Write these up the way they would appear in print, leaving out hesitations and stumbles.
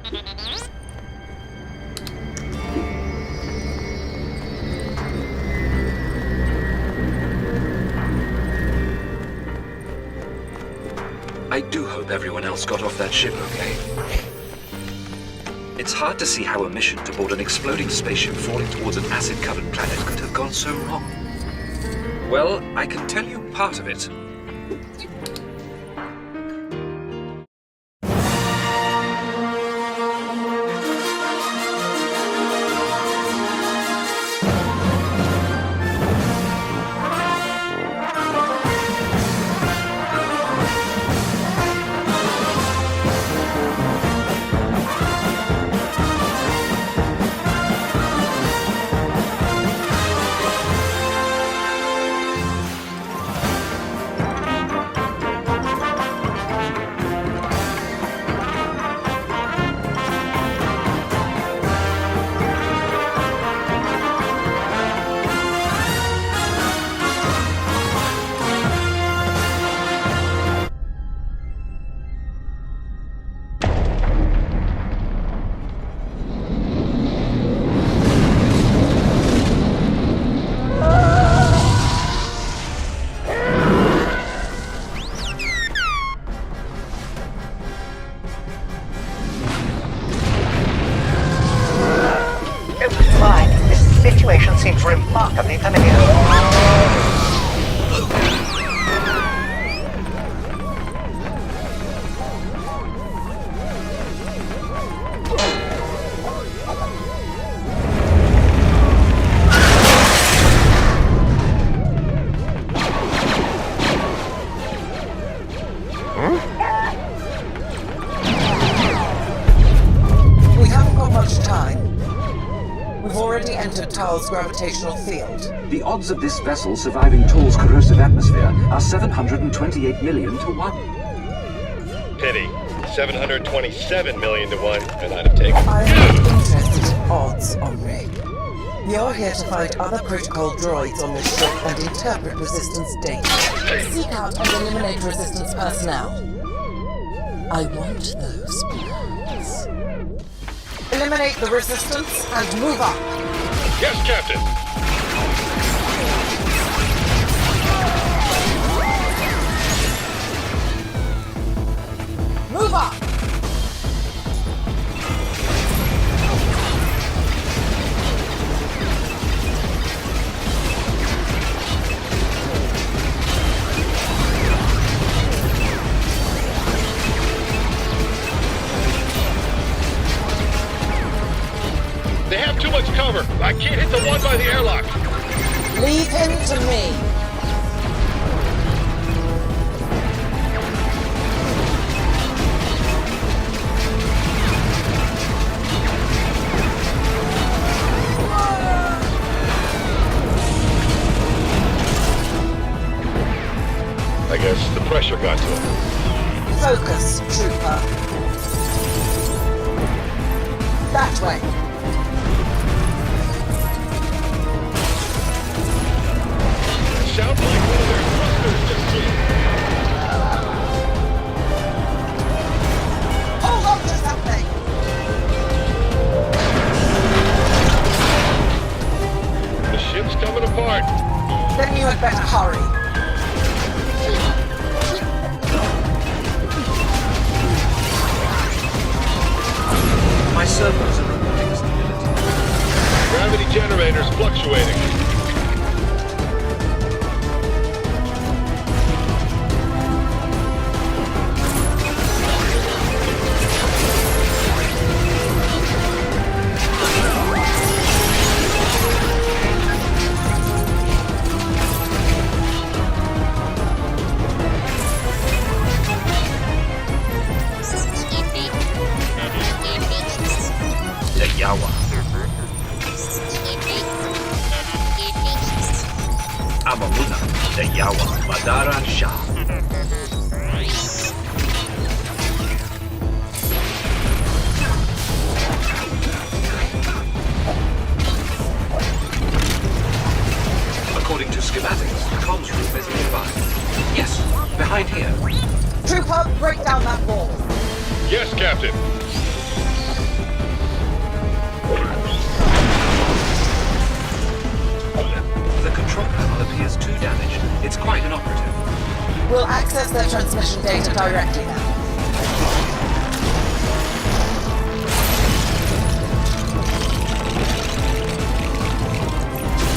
I do hope everyone else got off that ship okay. It's hard to see how a mission to board an exploding spaceship falling towards an acid-covered planet could have gone so wrong. Well, I can tell you part of it. Seems remarkably familiar. We haven't got much time. We've already entered Taul's gravitational field. The odds of this vessel surviving Taul's corrosive atmosphere are 728 million to 1. Pity. 727 million to 1, and I'd have taken it. I'm not interested in odds, Henri. You're here to find other protocol droids on this ship and interpret Resistance data. Seek out and eliminate Resistance personnel. I want those plans. Eliminate the Resistance and move up. Yes, Captain. Move up! They have too much cover. I can't hit the one by the airlock. Leave him to me. I guess the pressure got to him. Focus, trooper. That way. Sounds like one of their thrusters just blew. Hold on to something! The ship's coming apart. Then you had better hurry. My servos are reporting stability. Gravity generators fluctuating. Yawa. Amamuna, the Yawa, Madara Shah. According to schematics, the comms room is nearby. Yes, behind here. Trooper, break down that wall. Yes, Captain. It's quite inoperative. We'll access their transmission data directly now.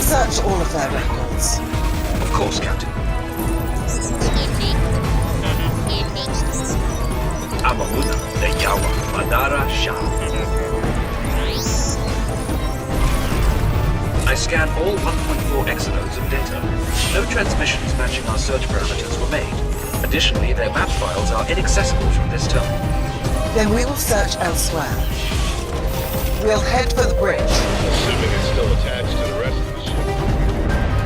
Search all of their records. Of course, Captain. Amamuna de Yawa Madara Shah. I scan all 1.4 exonodes of data. No transmissions matching our search parameters were made. Additionally, their map files are inaccessible from this terminal. Then we will search elsewhere. We'll head for the bridge. Assuming it's still attached to the rest of the ship.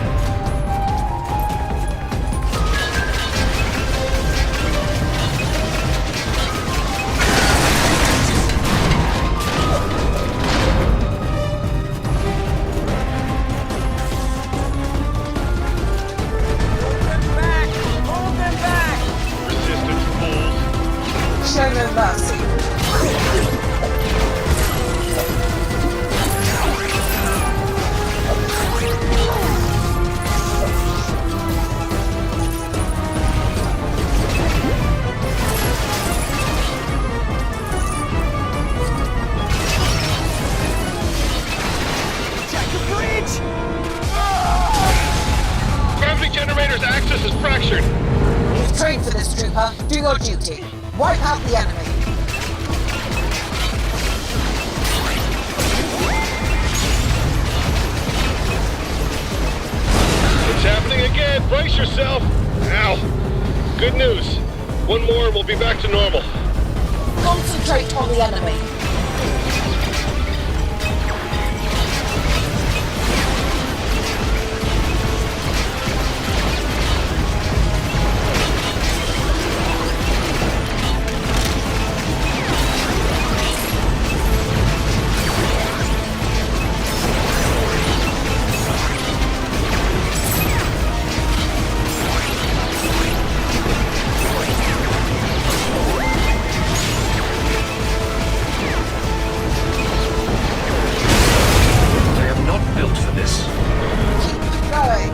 Resistance fools. Show no mercy. Gravity generator's axis is fractured. You've trained for this, trooper. Do your duty. Wipe out the enemy. It's happening again. Brace yourself. Ow. Good news. One more and we'll be back to normal. Concentrate on the enemy. They are not built for this. Keep going.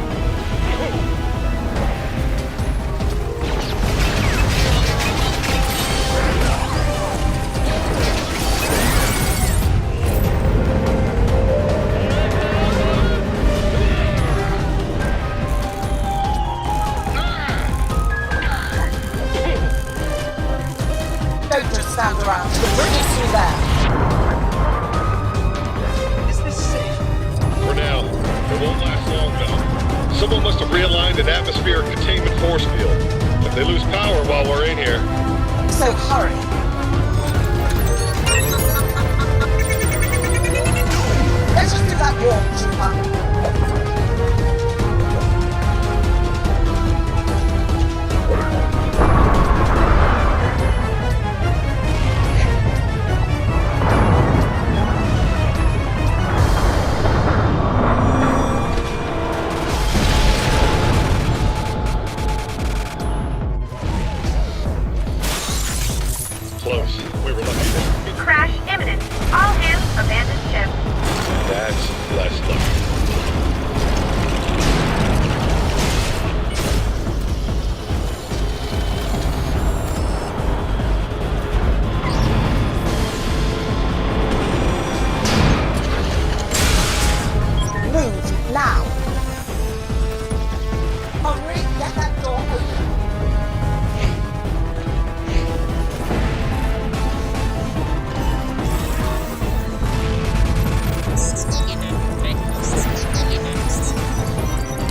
Don't just stand around. The bridge is through there. Is this safe? For now. It won't last long, though. Someone must have realigned an atmospheric containment force field. If they lose power while we're in here, So hurry. Let's just do that walk, trooper. close. We were lucky there. Crash imminent. All hands abandon ship. That's less lucky. Move, now! Henri, get that door open!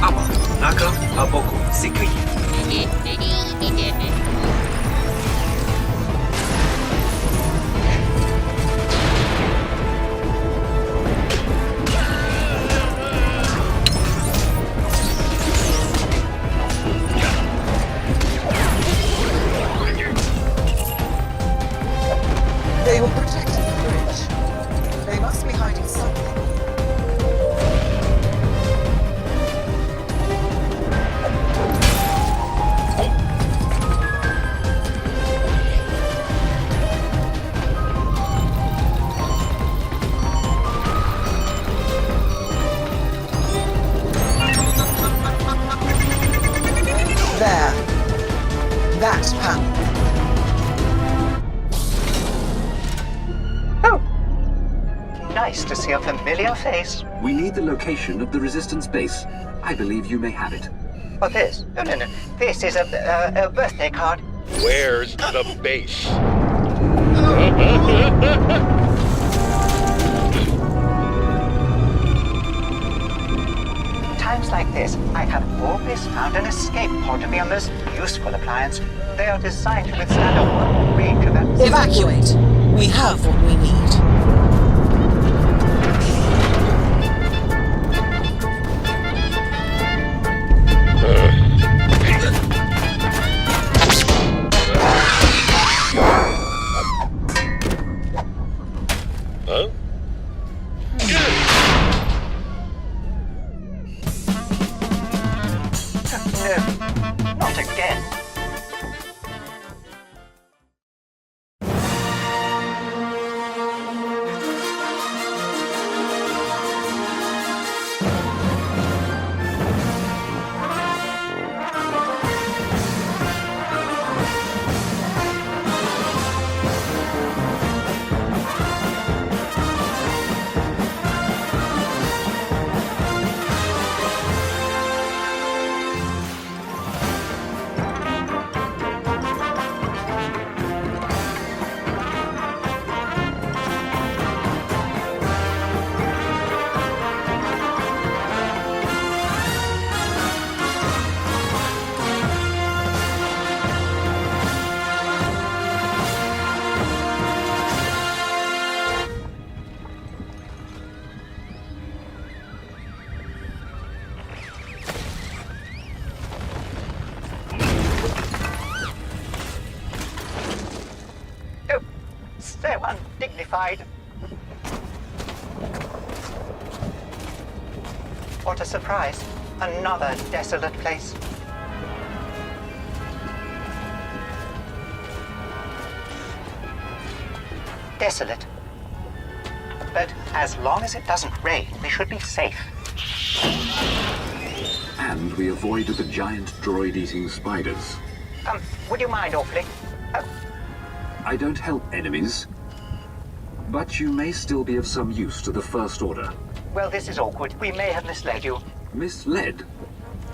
Ama, Naka, Aboku, Sikui. They were protecting the bridge. They must be hiding something. nice to see a familiar face. We need the location of the Resistance base. I believe you may have it. But this? No. This is a birthday card. Where's the base? Times like this, I have always found an escape pod to be a most useful appliance. They are designed to withstand a wide range of Evacuate. We have what we need. Huh? No, not again. So undignified. What a surprise. Another desolate place. Desolate. But as long as it doesn't rain, we should be safe. And we avoided the giant droid-eating spiders. Would you mind awfully? I don't help enemies, but you may still be of some use to the First Order. Well, this is awkward. We may have misled you. Misled?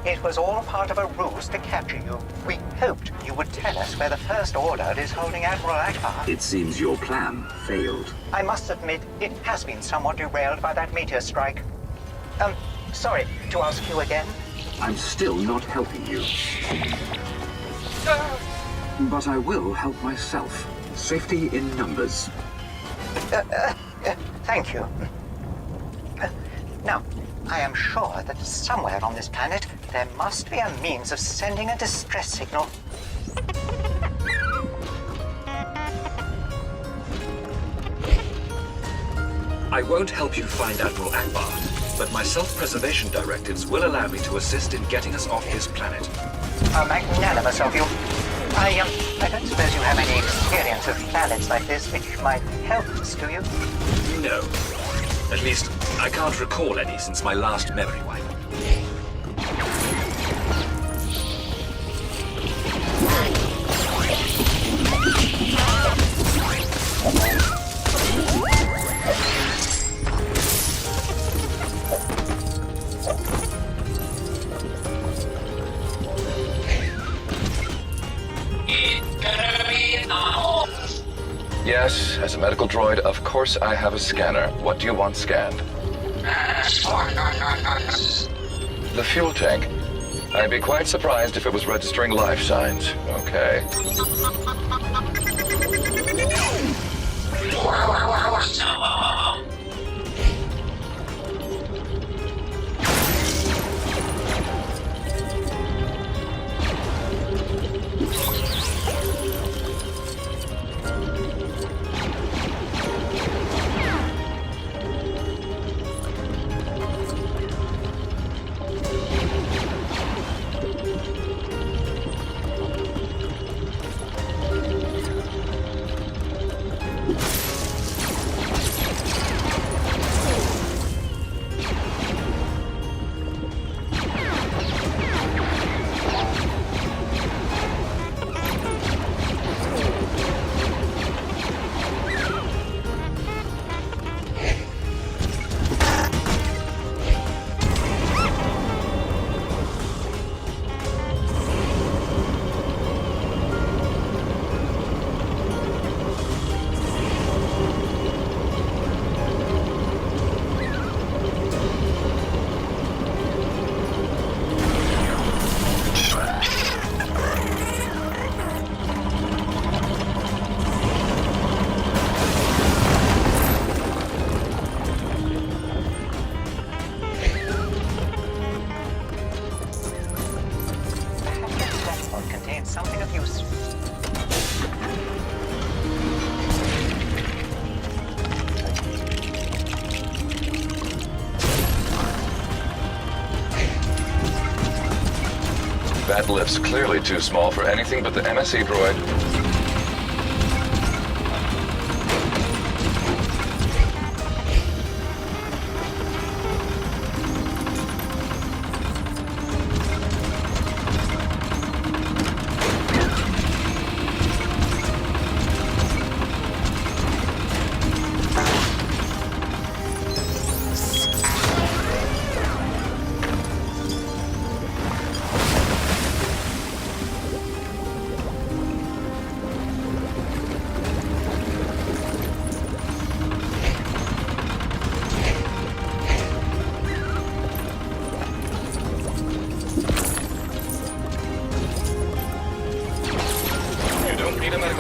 It was all part of a ruse to capture you. We hoped you would tell us where the First Order is holding Admiral Akbar. It seems your plan failed. I must admit, it has been somewhat derailed by that meteor strike. Sorry to ask you again. I'm still not helping you. But I will help myself. Safety in numbers. Thank you. Now, I am sure that somewhere on this planet there must be a means of sending a distress signal. I won't help you find Admiral Akbar, but my self-preservation directives will allow me to assist in getting us off this planet. How magnanimous of you. I don't suppose you have any experience of planets like this which might help us, do you? No. At least, I can't recall any since my last memory wipe. Yes, as a medical droid, of course I have a scanner. What do you want scanned? The fuel tank. I'd be quite surprised if it was registering life signs. Okay. That lift's clearly too small for anything but the MSE droid.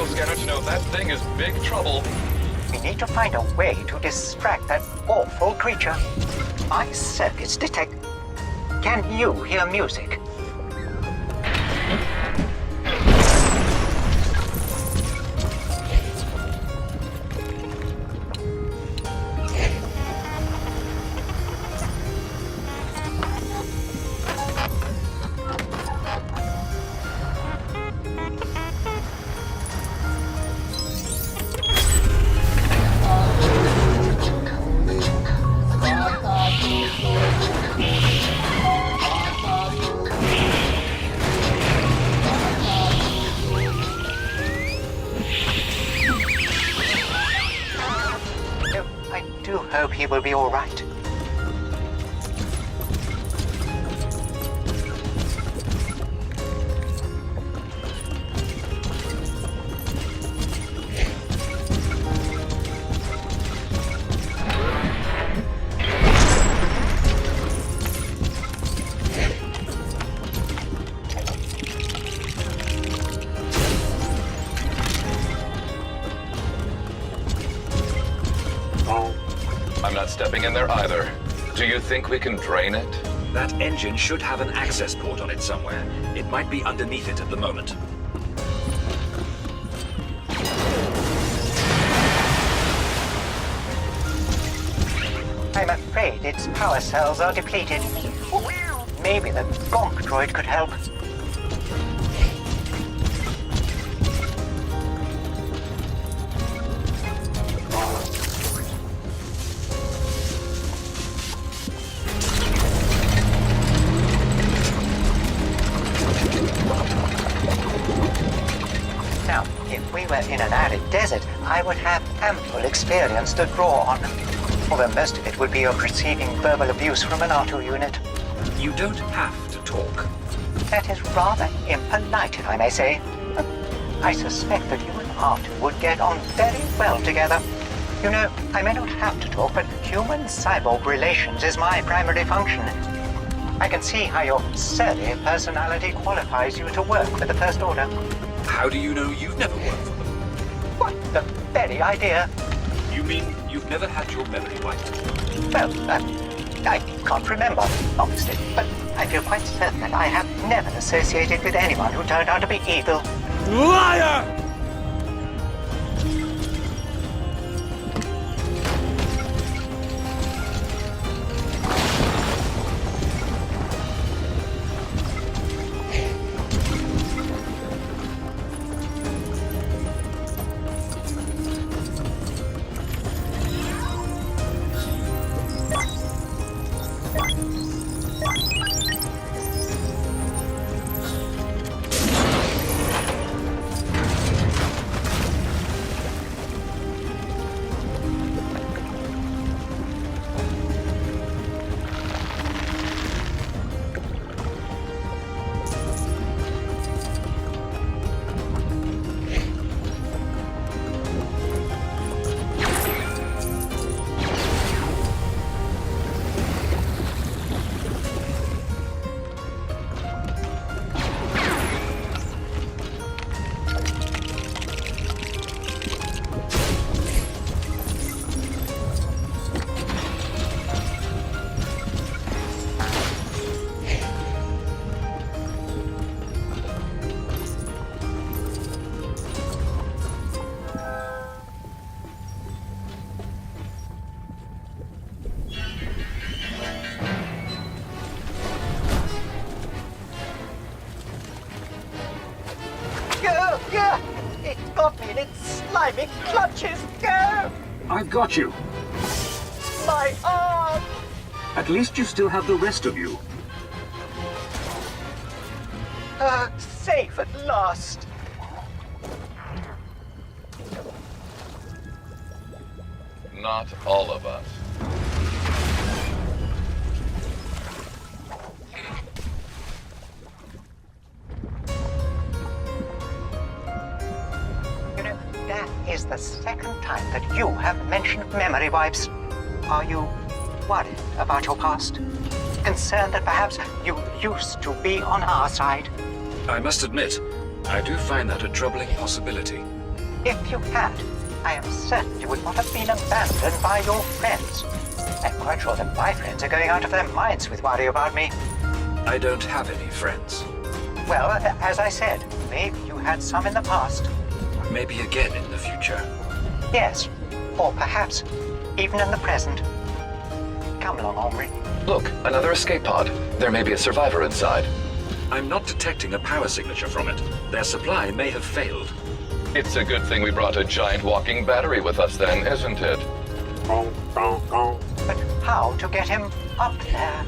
Scanner to know that thing is big trouble. We need to find a way to distract that awful creature. My circuits detect... Can you hear music? I do hope he will be all right. I'm not stepping in there either. Do you think we can drain it? That engine should have an access port on it somewhere. It might be underneath it at the moment. I'm afraid its power cells are depleted. Maybe the Gonk droid could help. Now, if we were in an arid desert, I would have ample experience to draw on. Although most of it would be of receiving verbal abuse from an R2 unit. You don't have to talk. That is rather impolite, if I may say. I suspect that you and R2 would get on very well together. You know, I may not have to talk, but human-cyborg relations is my primary function. I can see how your surly personality qualifies you to work with the First Order. How do you know you've never worked for them? What the very idea? You mean you've never had your memory wiped? Well, I can't remember, honestly, but I feel quite certain that I have never associated with anyone who turned out to be evil. Liar! slimy clutches. Go! I've got you. My arm! At least you still have the rest of you. Safe at last. Not all of us. You know, that is the second time that you have mentioned memory wipes. Are you worried about your past? Concerned that perhaps you used to be on our side? I must admit, I do find that a troubling possibility. If you had, I am certain you would not have been abandoned by your friends. I'm quite sure that my friends are going out of their minds with worry about me. I don't have any friends. Well, as I said, maybe you had some in the past. Maybe again in the future. Yes, or perhaps even in the present. Come along, Omri. Look, another escape pod. There may be a survivor inside. I'm not detecting a power signature from it. Their supply may have failed. It's a good thing we brought a giant walking battery with us then, isn't it? But how to get him up there?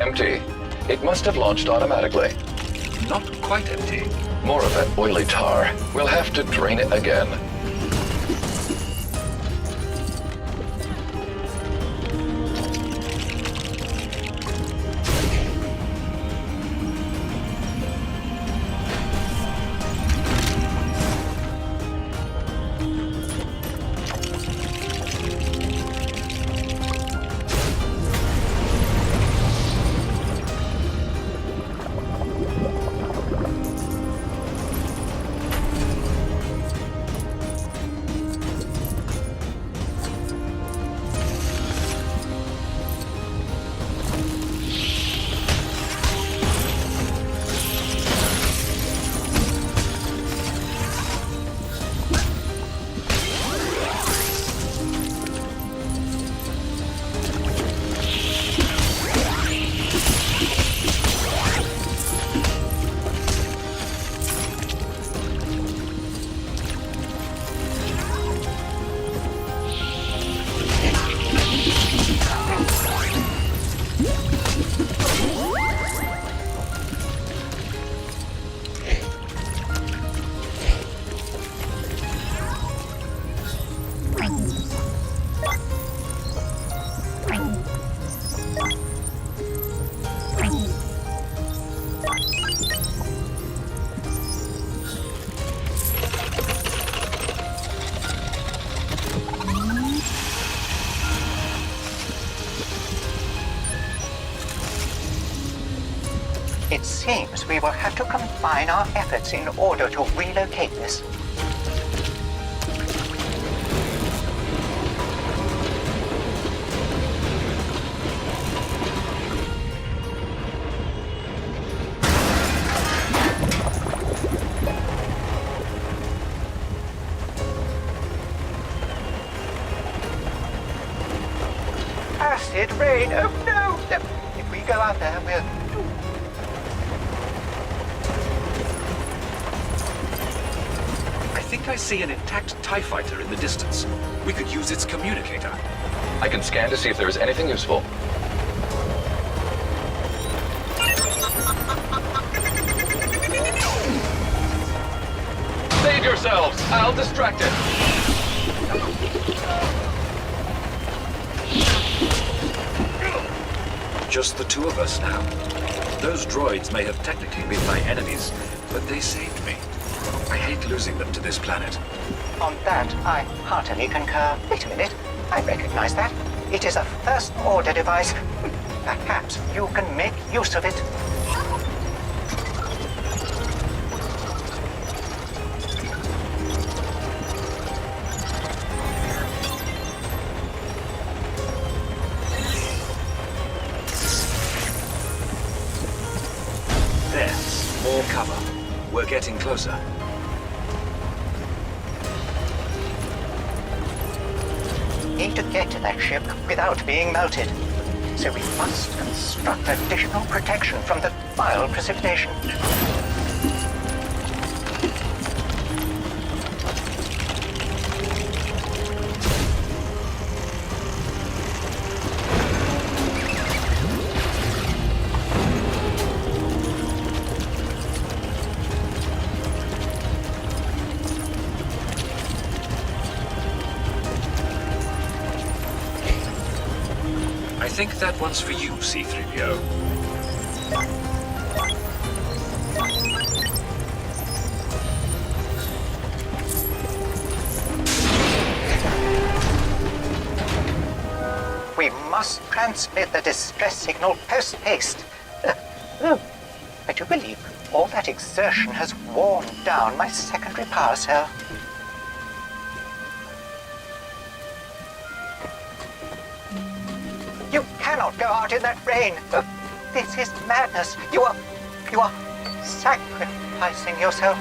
Empty. It must have launched automatically. Not quite empty. More of that oily tar. We'll have to drain it again. It seems we will have to combine our efforts in order to relocate this. Acid rain! Oh no! think I see an intact TIE fighter in the distance. We could use its communicator. I can scan to see if there is anything useful. Save yourselves! I'll distract it! Just the two of us now. Those droids may have technically been my enemies, but they saved me. I hate losing them to this planet. On that, I heartily concur. Wait a minute. I recognize that. It is a first-order device. Perhaps you can make use of it. There's more cover. We're getting closer. Need to get to that ship without being melted. So we must construct additional protection from the vile precipitation. I think that one's for you, C-3PO. We must transmit the distress signal post-haste. I do believe all that exertion has worn down my secondary power cell. You cannot go out in that rain. This is madness. You are sacrificing yourself.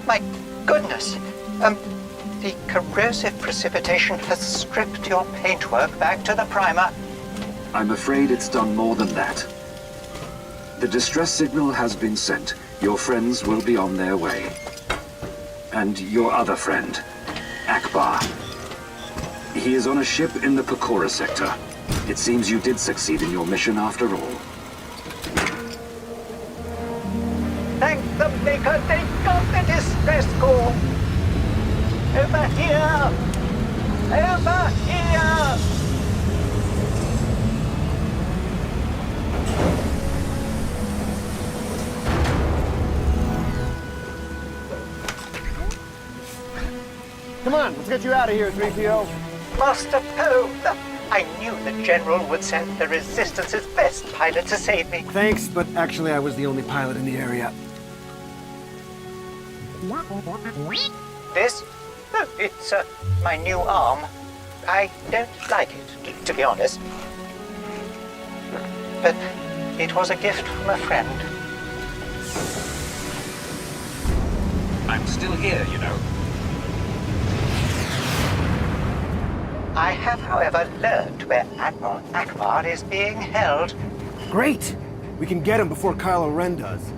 My goodness. The corrosive precipitation has stripped your paintwork back to the primer. I'm afraid it's done more than that. The distress signal has been sent. Your friends will be on their way. And your other friend, Akbar. He is on a ship in the Pakora sector. It seems you did succeed in your mission after all. Thank the Maker, they got the distress call. Over here! Over here! Come on, let's get you out of here, 3PO. Master Poe, I knew the General would send the Resistance's best pilot to save me. Thanks, but actually I was the only pilot in the area. This? Oh, it's my new arm. I don't like it, to be honest. But it was a gift from a friend. I'm still here, you know. I have, however, learned where Admiral Akbar is being held. Great! We can get him before Kylo Ren does.